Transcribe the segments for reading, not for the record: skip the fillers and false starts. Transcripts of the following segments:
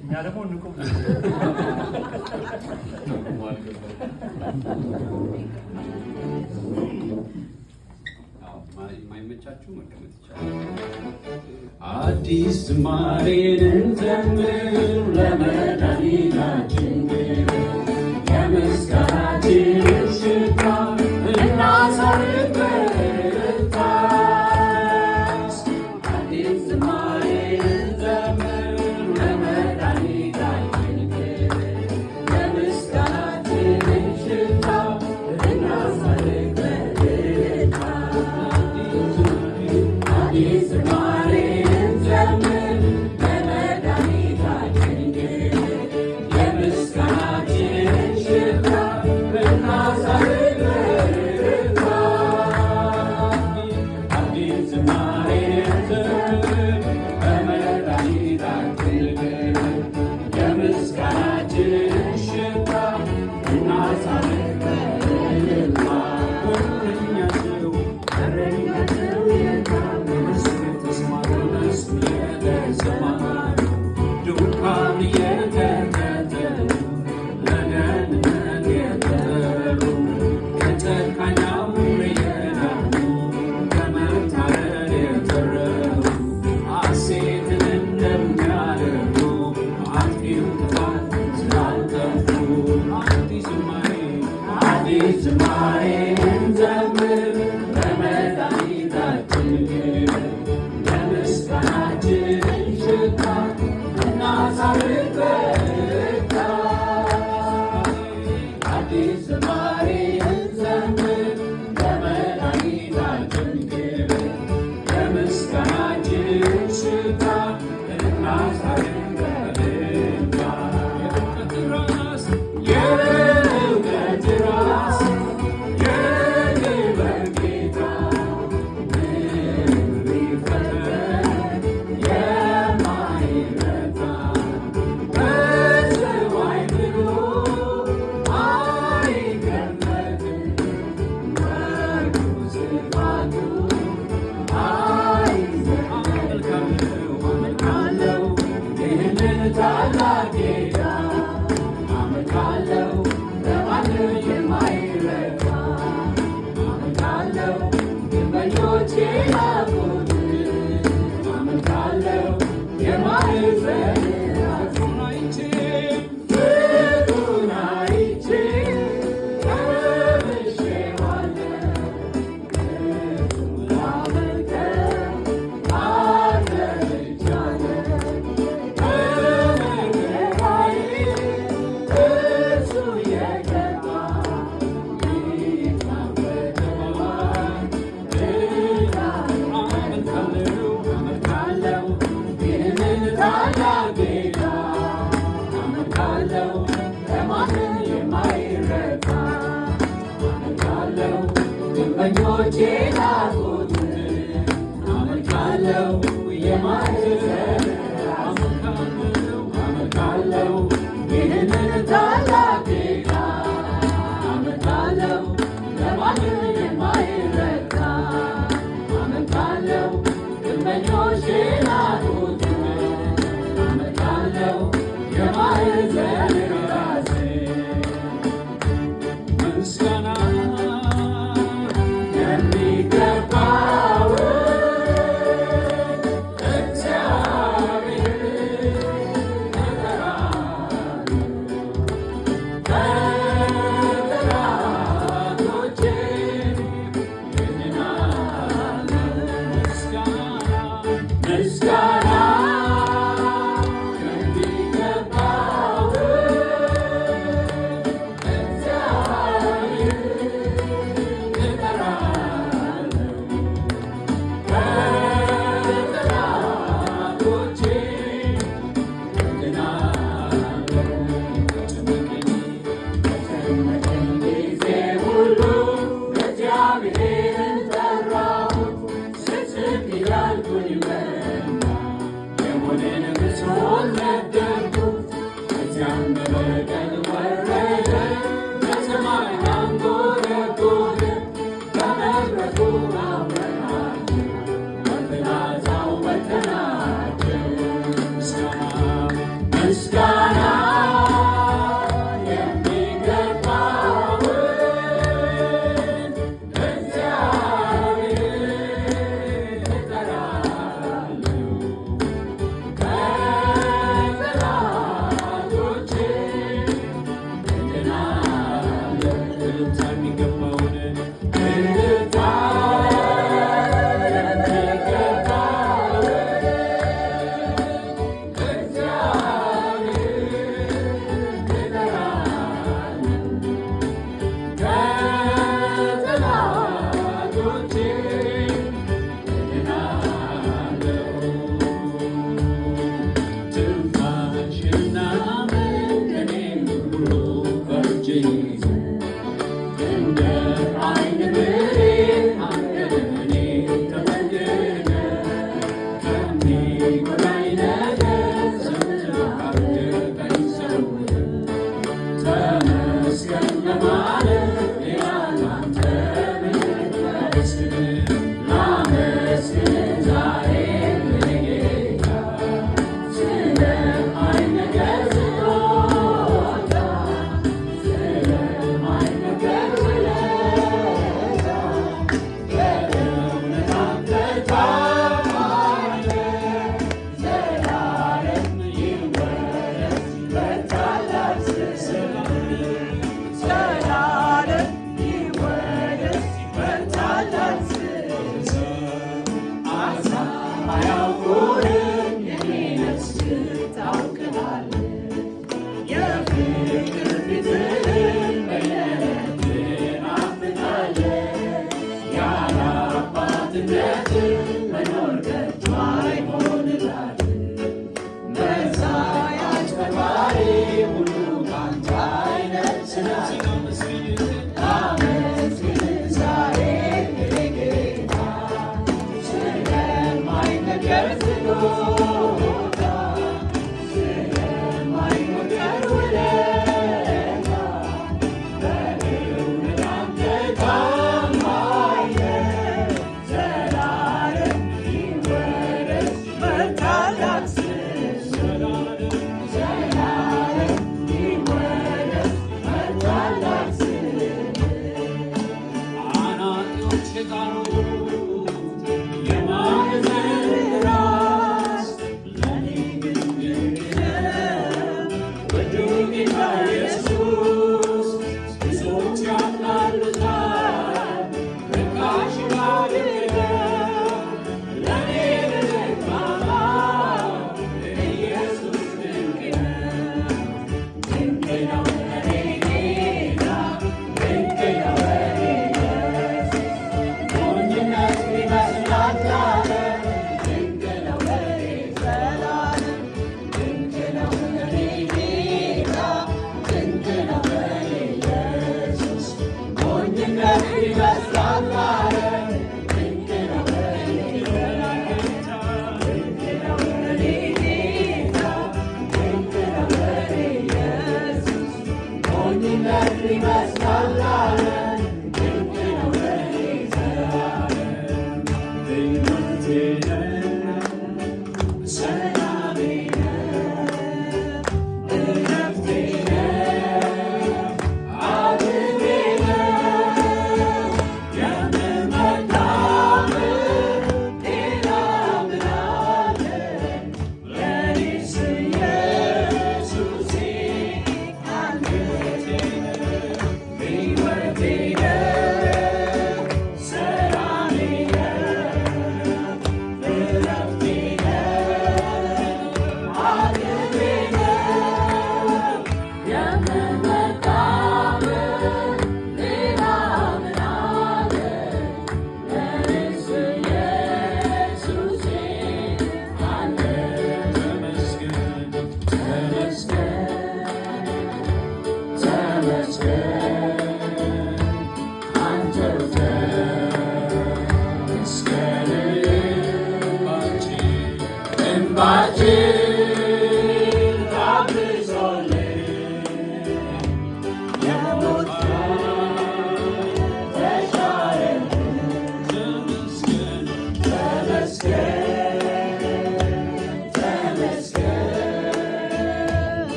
እኛ ደግሞ እንቁም። የማይመቻችሁ መቀመጥ ይቻላል። አዲስ ዝማሬን እንዘምር ለመድኃኒታችን የምስጋናችንን ሽታ እናሳርግ በእልልታስ። አዲስ ዝማሬን እንዘምር ለመድኃኒታችን የምስጋናችንን ሽታ እናሳርግ በእልልታስ። አዲስ ዝማሬን እንዘምር ለመድኃኒታችን የምስጋናችንን ሽታ እናሳርግ በእልልታስ። አዲስ ዝማሬን እንዘምር ለመድኃኒታችን የምስጋናችንን ሽታ እናሳርግ በእልልታስ። እረኛቸው የተስማሙ መስሎ የተሰማሩ ድንኳን የተከተሉ ለደህንነት የተጠሩ ከጨካኝ አውሬ የዳኑ ከመታረድ የተረፉ ሐሴትን እንደሚያደርጉ አጥፊው ጥፋት ስላልጠፉ አዲስ ዝማሬ እንዘምር ለመድኃኒታችን የምስጋናችንን ሽታ እናሳርግ በእልልታስ። አዲስ ዝማሬ እንዘምር ለመድኃኒታችን የምስጋናችንን ሽታ እናሳርግ በእልልታስ። የእውቀት ራስ የክብር ጌታ ቢፈጠር የማይረታ በሰማይ ብሎ አይገመትም ወርዱ ስፋቱ አይዘለቅም። አመልካለሁ ይህንን ታላቅ ጌታ አመልካለሁ ለማንም የማይረታ አመልካለሁ ግንበኞች የላኩት አመልካለሁ የማይዘን ፍቅሩን አይቼ ቀምሼዋለሁ ላመልከው አርጅቻለሁ በመከራዬ እርሱ የገባ አመልካለሁ ይህንን ታላቅ ጌታ አመልካለሁ ለማንም የማይረታ አመልካለሁ ግንበኞች የላኩትን አመልካለሁ የማይዘን አመልካለሁ ይህንን ታላቅ ጌታ አመልካለሁ ለማንም የማይረታ አመልካለሁ ግንበኞች የላኩትን አመልካለሁ የማይዘን ራሴ ምስጋና Thank you.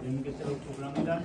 የሚቀጥለው ፕሮግራም